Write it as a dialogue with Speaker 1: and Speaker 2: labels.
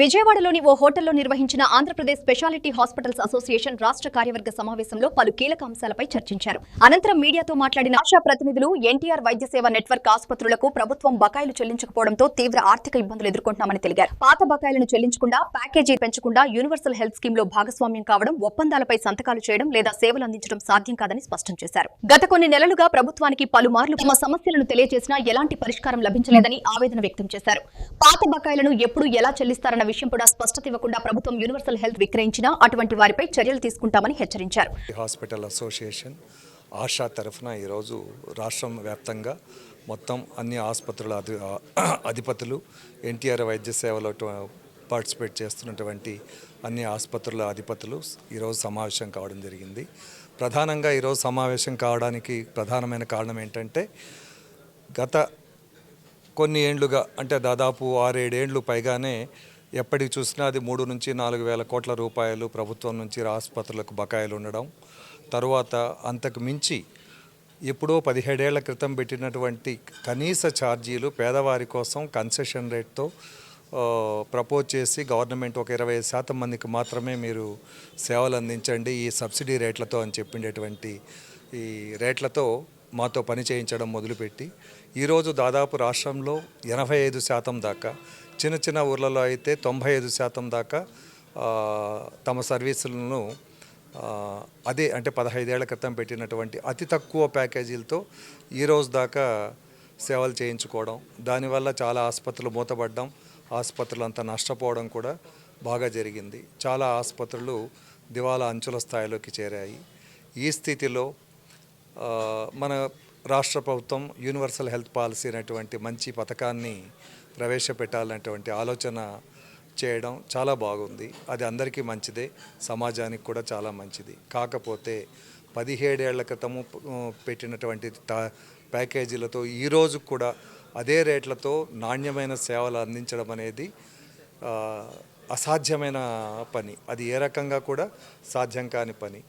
Speaker 1: విజయవాడలోని ఓ హోటల్లో నిర్వహించిన ఆంధ్రప్రదేశ్ స్పెషాలిటీ హాస్పిటల్స్ అసోసియేషన్ రాష్ట్ర కార్యవర్గ సమావేశంలో పలు కీలక అంశాలపై చర్చించారు. అనంతరం మీడియాతో మాట్లాడిన ఆశా ప్రతినిధులు ఎన్టీఆర్ వైద్య సేవ నెట్వర్క్ ఆసుపత్రులకు ప్రభుత్వం బకాయిలు చెల్లించకపోవడంతో తీవ్ర ఆర్థిక ఇబ్బందులు ఎదుర్కొంటున్నామని తెలిపారు. పాత బకాయిలను చెల్లించకుండా ప్యాకేజీ పెంచకుండా యూనివర్సల్ హెల్త్ స్కీమ్ లో భాగస్వామ్యం కావడం, ఒప్పందాలపై సంతకాలు చేయడం లేదా సేవలు అందించడం సాధ్యం కాదని స్పష్టం చేశారు. గత కొన్ని నెలలుగా ప్రభుత్వానికి పలుమార్లు తమ సమస్యలను తెలియజేసినా ఎలాంటి పరిష్కారం లభించలేదని ఆవేదన వ్యక్తం చేశారు. పాత బకాయిలను ఎప్పుడు ఎలా చెల్లిస్తారన్న విషయం కూడా స్పష్టత ఇవ్వకుండా ప్రభుత్వం యూనివర్సల్ హెల్త్ విక్రయించినా అటువంటి వారిపై చర్యలు తీసుకుంటామని హెచ్చరించారు.
Speaker 2: హాస్పిటల్ అసోసియేషన్ ఆశా తరఫున ఈరోజు రాష్ట్రం వ్యాప్తంగా మొత్తం అన్ని ఆసుపత్రుల అధిపతులు, ఎన్టీఆర్ వైద్య సేవలో పార్టిసిపేట్ చేస్తున్నటువంటి అన్ని ఆసుపత్రుల అధిపతులు ఈరోజు సమావేశం కావడం జరిగింది. ప్రధానంగా ఈరోజు సమావేశం కావడానికి ప్రధానమైన కారణం ఏంటంటే, గత కొన్ని ఏండ్లుగా అంటే దాదాపు 6-7 ఏండ్లు పైగానే ఎప్పటికి చూసినా అది 3 నుంచి 4 వేల కోట్ల రూపాయలు ప్రభుత్వం నుంచి ఆసుపత్రులకు బకాయిలు ఉండడం, తరువాత అంతకు మించి ఎప్పుడో 17 ఏళ్ల క్రితం పెట్టినటువంటి కనీస ఛార్జీలు పేదవారి కోసం కన్సెషన్ రేట్తో ప్రపోజ్ చేసి గవర్నమెంట్ ఒక 25% మందికి మాత్రమే మీరు సేవలు అందించండి ఈ సబ్సిడీ రేట్లతో అని చెప్పిండేటువంటి ఈ రేట్లతో మాతో పని చేయించడం మొదలుపెట్టి ఈరోజు దాదాపు రాష్ట్రంలో 85% దాకా, చిన్న చిన్న ఊర్లలో అయితే 95% దాకా తమ సర్వీసులను అదే అంటే 15 ఏళ్ల క్రితం పెట్టినటువంటి అతి తక్కువ ప్యాకేజీలతో ఈరోజు దాకా సేవలు చేయించుకోవడం, దానివల్ల చాలా ఆసుపత్రులు మూతపడడం, ఆసుపత్రులు అంతా నష్టపోవడం కూడా బాగా జరిగింది. చాలా ఆసుపత్రులు దివాలా అంచుల స్థాయిలోకి చేరాయి. ఈ స్థితిలో మన రాష్ట్ర ప్రభుత్వం యూనివర్సల్ హెల్త్ పాలసీ అనేటువంటి మంచి పథకాన్ని ప్రవేశపెట్టాలనేటువంటి ఆలోచన చేయడం చాలా బాగుంది. అది అందరికీ మంచిదే, సమాజానికి కూడా చాలా మంచిది. కాకపోతే 17 ఏళ్ల క్రితము పెట్టినటువంటి ప్యాకేజీలతో ఈరోజు కూడా అదే రేట్లతో నాణ్యమైన సేవలు అందించడం అనేది అసాధ్యమైన పని. అది ఏ రకంగా కూడా సాధ్యం కాని పని.